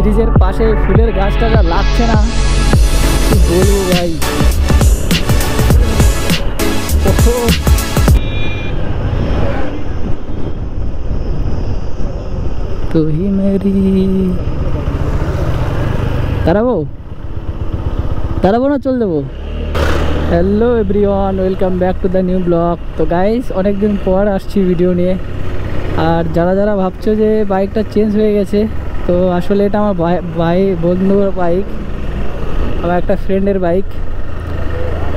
ব্রিজের পাশে ফুলের গাছটা যা লাগছে না কি বলবো ভাই। তুই মেরি দাঁড়াবো না চল যাবো। Hello everyone, welcome back to the new blog. তো গাইস অনেকদিন পর আসছি ভিডিও নিয়ে। আর যারা ভাবছো যে বাইকটা চেঞ্জ হয়ে গেছে, তো আসলে এটা আমার ভাই বন্ধুর বাইক, আমার একটা ফ্রেন্ডের বাইক,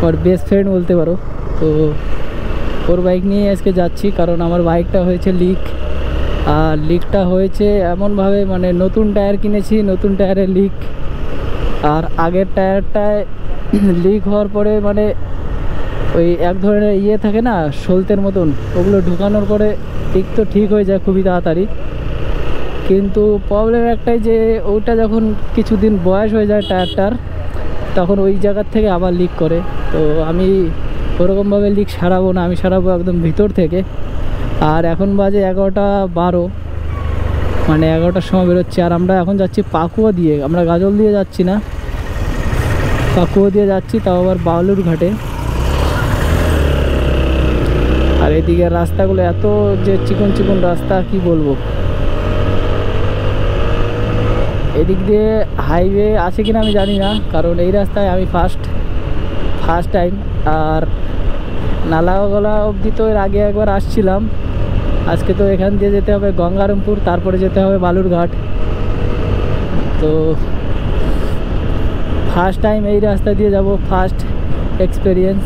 ওর বেস্ট ফ্রেন্ড বলতে পারো। তো ওর বাইক নিয়ে আজকে যাচ্ছি, কারণ আমার বাইকটা হয়েছে লিক। আর লিকটা হয়েছে এমনভাবে, মানে নতুন টায়ার কিনেছি, নতুন টায়ারে লিক। আর আগের টায়ারটায় লিক হওয়ার পরে মানে ওই এক ধরনের ইয়ে থাকে না সলতের মতন, ওগুলো ঢুকানোর পরে লিক তো ঠিক হয়ে যায় খুবই তাড়াতাড়ি। কিন্তু প্রবলেম একটাই যে ওইটা যখন কিছুদিন বয়স হয়ে যায় টায়ারটার, তখন ওই জায়গার থেকে আবার লিক করে। তো আমি ওরকমভাবে লিক সারাবো না, আমি সারাবো একদম ভিতর থেকে। আর এখন বাজে 11টা 12, মানে 11টার সময় বেরোচ্ছি। আর আমরা এখন যাচ্ছি পাকুয়া দিয়ে, আমরা গাজল দিয়ে যাচ্ছি না, পাকুয়া দিয়ে যাচ্ছি, তাও আবার বালুরঘাটে। আর এদিকে রাস্তাগুলো এত যে চিকন চিকন রাস্তা, কি বলবো। এদিক দিয়ে হাইওয়ে আছে কিনা আমি জানি না, কারণ এই রাস্তায় আমি ফার্স্ট টাইম। আর নালাগোলা অবধি তো এর আগে একবার আসছিলাম, আজকে তো এখান দিয়ে যেতে হবে গঙ্গারামপুর, তারপরে যেতে হবে বালুরঘাট। তো ফার্স্ট টাইম এই রাস্তা দিয়ে যাব, ফার্স্ট এক্সপিরিয়েন্স।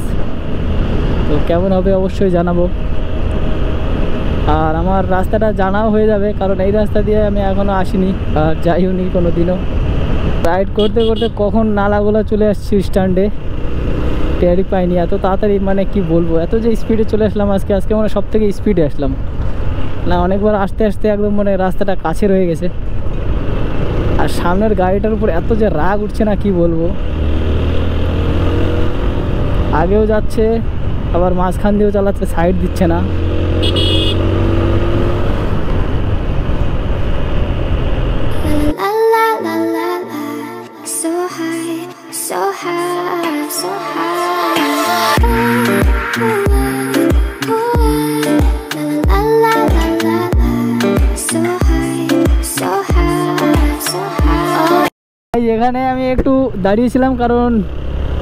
তো কেমন হবে অবশ্যই জানাবো। আর আমার রাস্তাটা জানাও হয়ে যাবে, কারণ এই রাস্তা দিয়ে আমি এখনও আসিনি আর যাইও নি কোনো দিনও। রাইড করতে করতে কখন নালাগুলো চলে আসছি স্ট্যান্ডে, টেরই পাইনি এত তাড়াতাড়ি। মানে কি বলবো, এত যে স্পিডে চলে আসলাম আজকে মানে সব থেকে স্পিডে আসলাম না। অনেকবার আসতে একদম মানে রাস্তাটা কাছে রয়ে গেছে। আর সামনের গাড়িটার উপর এত যে রাগ উঠছে না, কি বলবো। আগেও যাচ্ছে, আবার মাঝখান দিয়েও চালাচ্ছে, সাইড দিচ্ছে না। এখানে আমি একটু দাঁড়িয়েছিলাম, কারণ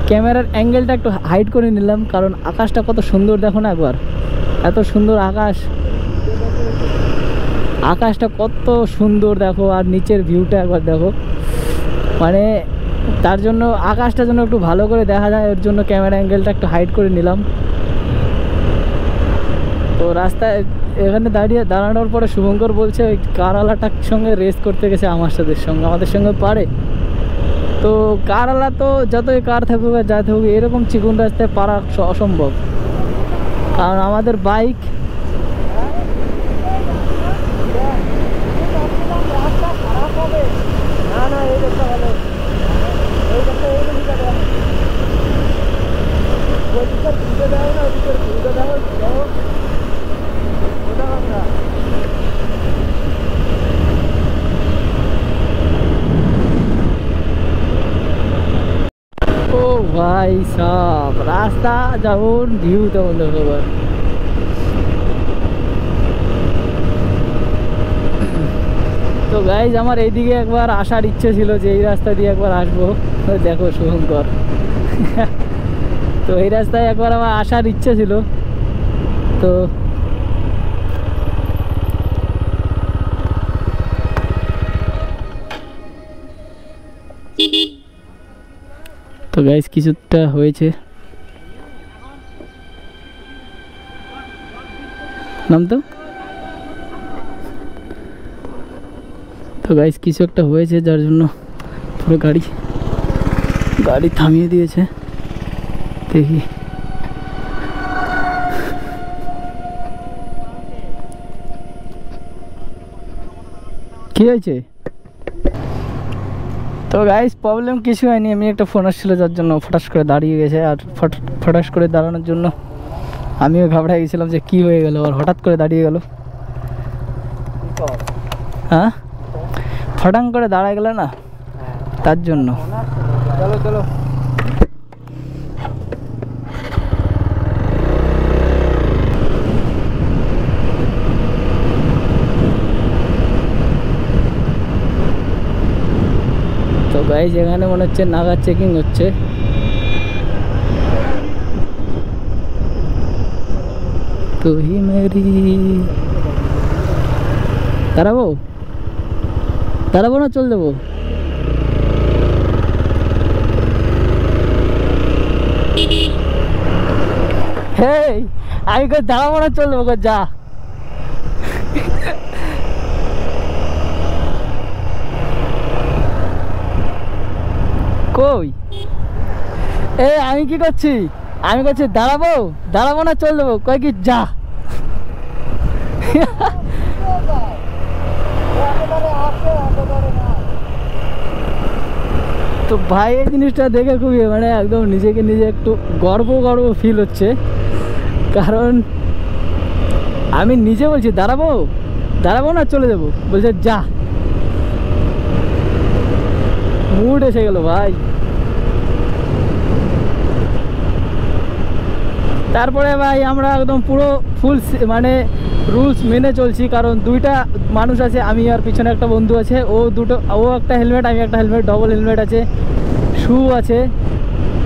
ক্যামেরার অ্যাঙ্গেলটা একটু হাইড করে নিলাম, কারণ আকাশটা কত সুন্দর দেখো না একবার, এত সুন্দর আকাশটা কত সুন্দর দেখো। আর নিচের ভিউটা একবার দেখো, মানে তার জন্য আকাশটা যেন একটু ভালো করে দেখা যায়, এর জন্য ক্যামেরা অ্যাঙ্গেলটা একটু হাইড করে নিলাম। তো রাস্তায় এখানে দাঁড়ানোর পরে শুভঙ্কর বলছে ওই কারওয়ালাটার সঙ্গে রেস করতে গেছে আমাদের সঙ্গে পারে। তো কারওয়ালা তো যতই কার থাকুক আর যা থাকুক, এরকম চিকন রাস্তায় পারা অসম্ভব, কারণ আমাদের বাইক ভাই সব রাস্তা যেমন ভিউ তেমন দেখো। তো গাইজ আমার এইদিকে একবার আসার ইচ্ছে ছিল, যে এই রাস্তা দিয়ে একবার আসবো। দেখো শুভঙ্কর তো এই রাস্তায় একবার আমার আসার ইচ্ছে ছিল। তো গাইজ কিছুটা হয়েছে, নাম তো গাইজ কিছু একটা হয়েছে, যার জন্য পুরো গাড়ি থামিয়ে দিয়েছে। দেখি কি হয়েছে। তো গাইস প্রবলেম কিছু হয়নি, আমি একটা ফোন আসছিল যার জন্য ফটাস করে দাঁড়িয়ে গেছে। আর ফটাস করে দাঁড়ানোর জন্য আমিও ঘাবড়ে গেছিলাম যে কি হয়ে গেল, আর হঠাৎ করে দাঁড়িয়ে গেল। হ্যাঁ ফটাং করে দাঁড়ায় গেলে না, তার জন্য। চলো চলো। তো গাইস এখানে মনে হচ্ছে নাগা চেকিং হচ্ছে। তো হি মেরি দাঁড়াবো দাঁড়াবো না চল দেবো? হেই আমি কই দাঁড়াবো না চল দেবো, যা। কই এ আমি কি করছি? আমি করছি দাঁড়াবো দাঁড়াবো না চল দেবো, কয় কি যা। তো ভাই এই জিনিসটা দেখে খুবই মানে একদম নিজেকে নিজে একটু গর্ব গর্ব ফিল হচ্ছে, কারণ আমি নিজে বলছি দাঁড়াবো দাঁড়াবো না চলে যাবো, বলছে যা। মুড এসে গেল ভাই। তারপরে ভাই আমরা একদম পুরো ফুল মানে রুলস মেনে চলছি, কারণ দুইটা মানুষ আছে, আমি আর পিছনে একটা বন্ধু আছে, ও একটা হেলমেট আমি একটা হেলমেট, ডবল হেলমেট আছে, শু আছে,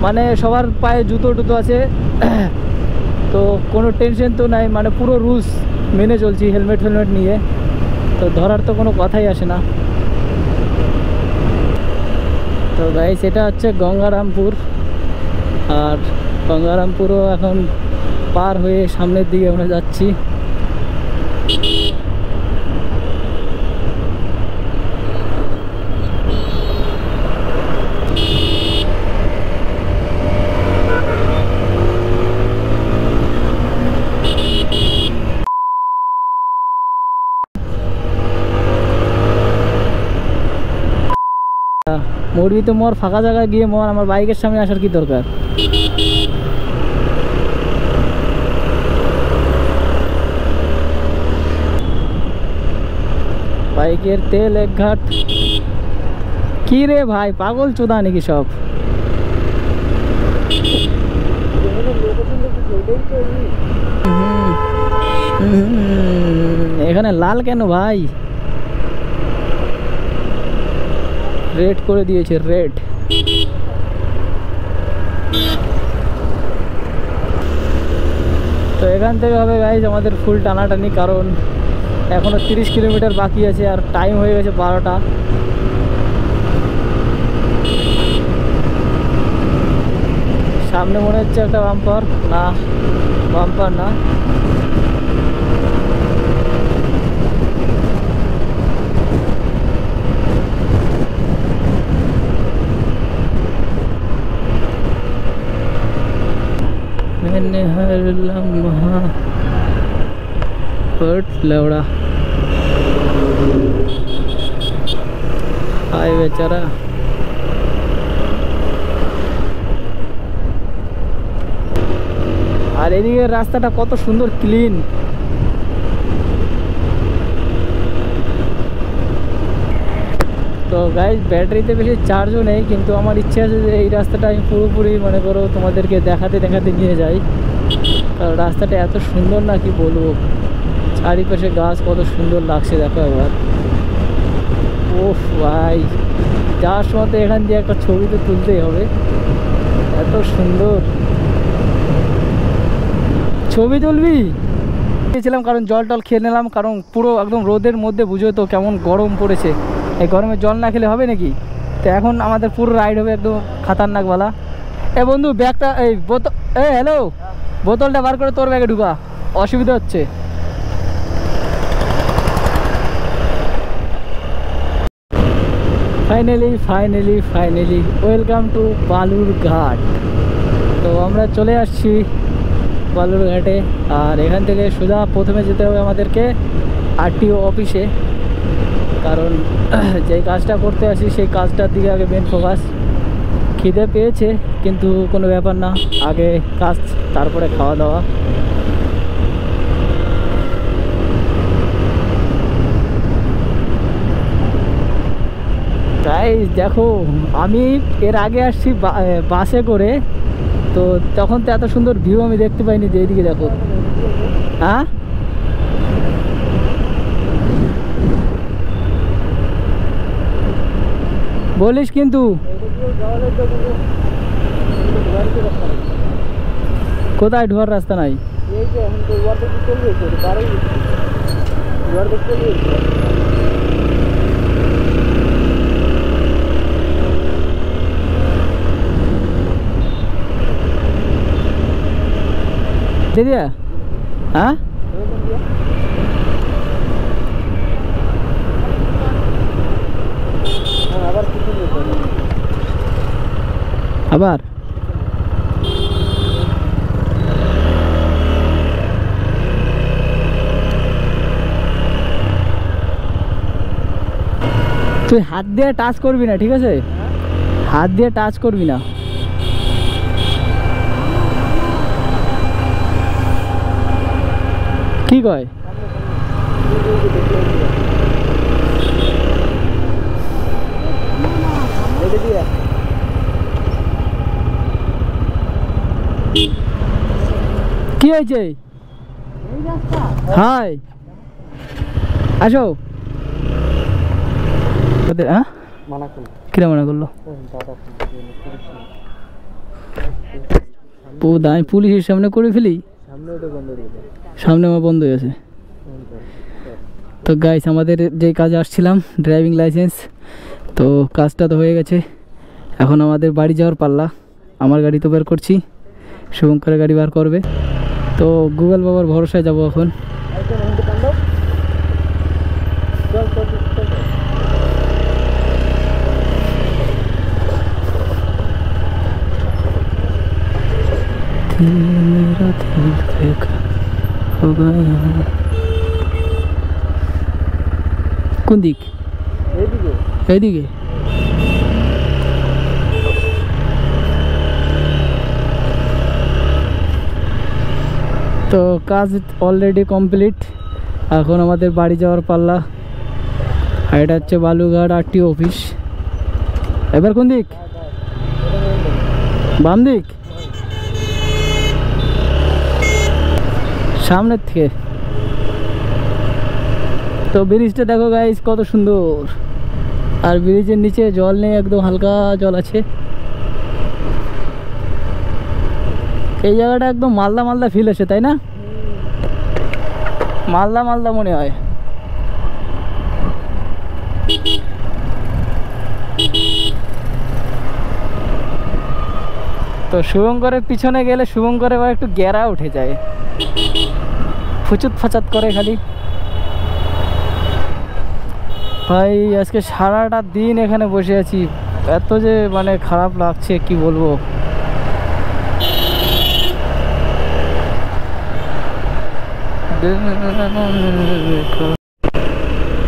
মানে সবার পায়ে জুতো টুতো আছে। তো কোনো টেনশন তো নাই, মানে পুরো রুলস মেনে চলছি হেলমেট ফেলমেট নিয়ে, তো ধরার তো কোনো কথাই আসে না। তো গাইস এটা হচ্ছে গঙ্গারামপুর, আর গঙ্গারামপুরও এখন পার হয়ে সামনের দিকে আমরা যাচ্ছি। মরবি তো মর, ফাঁকা জায়গায় গিয়ে মর, আমার বাইকের সামনে আসার কি দরকার? বাইকের তেল এক ঘাট। কি রে ভাই পাগল চোদা নাকি সব? এখানে লাল কেন ভাই? রেড করে দিয়েছে, রেড। তো এখান থেকে হবে গাইজ আমাদের ফুল টানাটানি, কারণ এখনো 30 কিলোমিটার বাকি আছে, আর টাইম হয়ে গেছে 12টা। সামনে মনে হচ্ছে একটা বাম্পার, না বাম্পার না, मैंने हर लम्हा हर्ट लौड़ा। हाय बेचारा। আর এদিকে রাস্তাটা কত সুন্দর ক্লিন। তো গাইজ ব্যাটারিতে বেশি চার্জও নেই, কিন্তু আমার ইচ্ছে আছে যে এই রাস্তাটা আমি পুরোপুরি মনে করো তোমাদেরকে দেখাতে দেখাতে নিয়ে যাই, কারণ রাস্তাটা এত সুন্দর না কি বলবো। চারিপাশে গাছ কত সুন্দর লাগছে দেখো একবার। ওফ ভাই যাওয়ার সময় তো এখান দিয়ে একটা ছবি তো তুলতেই হবে, এত সুন্দর। ছবি তুলবি গিয়েছিলাম, কারণ জল টল খেয়ে নিলাম, কারণ পুরো একদম রোদের মধ্যে বুঝো তো কেমন গরম পড়েছে, এই গরমে জল না খেলে হবে নাকি? তো এখন আমাদের পুরো রাইড হবে একদম খাতারনাকওয়ালা। এ বন্ধু ব্যাগটা এই বোতল, এ হ্যালো বোতলটা বার করে তোর ব্যাগে ঢুকা, অসুবিধা হচ্ছে। Finally finally finally welcome to Balurghat. তো আমরা চলে আসছি বালুরঘাটে, আর এখান থেকে সোজা প্রথমে যেতে হবে আমাদেরকে আরটিও অফিসে, কারণ যেই কাজটা করতে আসি সেই কাজটার দিকে আগে মেন ফোকাস। খিদে পেয়েছে কিন্তু কোনো ব্যাপার না, আগে কাজ তারপরে খাওয়া দাওয়া। গাইস দেখো, আমি এর আগে আসছি বাসে করে, তো তখন তো এত সুন্দর ভিউ আমি দেখতে পাইনি। যে এইদিকে দেখো, হ্যাঁ বলিস কিন্তু কোথায় ঢোয়ার রাস্তা নাই? দিদিয়া, হ্যাঁ আবার তুই হাত দিয়ে টাচ করবি না, ঠিক আছে? হাত দিয়ে টাচ করবি না। কি কয়? কি হয়েছে? হাই আসো। হ্যাঁ কিরা মানা করলো? আমি পুলিশের সামনে করে ফেলি, সামনে আমার বন্ধ হয়ে আছে। তো গাইস, আমাদের যে কাজে আসছিলাম ড্রাইভিং লাইসেন্স, তো কাজটা তো হয়ে গেছে। এখন আমাদের বাড়ি যাওয়ার পাল্লা। আমার গাড়ি তো বের করছি, শুভঙ্করের গাড়ি বার করবে। তো গুগল বাবার ভরসায় যাব এখন। কোন দিক? এইদিকে। তো কাজ অলরেডি কমপ্লিট। এখন আমাদের বাড়ি যাওয়ার পাল্লা। আর এটা হচ্ছে বালুঘাট আরটি অফিস। এবার কোন দিক? বাম দিক, সামনের থেকে। তো ব্রিজটা দেখো গাইস কত সুন্দর, আর ব্রিজের নিচে জল নেই, একদম হালকা জল আছে। এই জায়গাটা একদম মালদা মালদা ফিল আসে, তাই না? মালদা মালদা মনে হয়। তো শুভঙ্করের পিছনে গেলে শুভঙ্করের আবার একটু গ্যারা উঠে যায়, ফুচুত ফাচাত করে খালি। ভাই আজকে সারাটা দিন এখানে বসে আছি, এত যে মানে খারাপ লাগছে কি বলবো।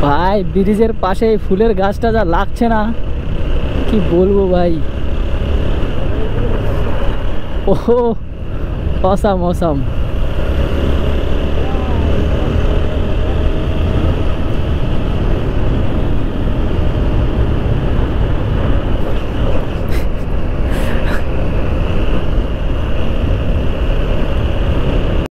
ভাই ব্রিজের পাশে ফুলের গাছটা যা লাগছে না, কি বলবো ভাই। ওহো অসাম অসাম।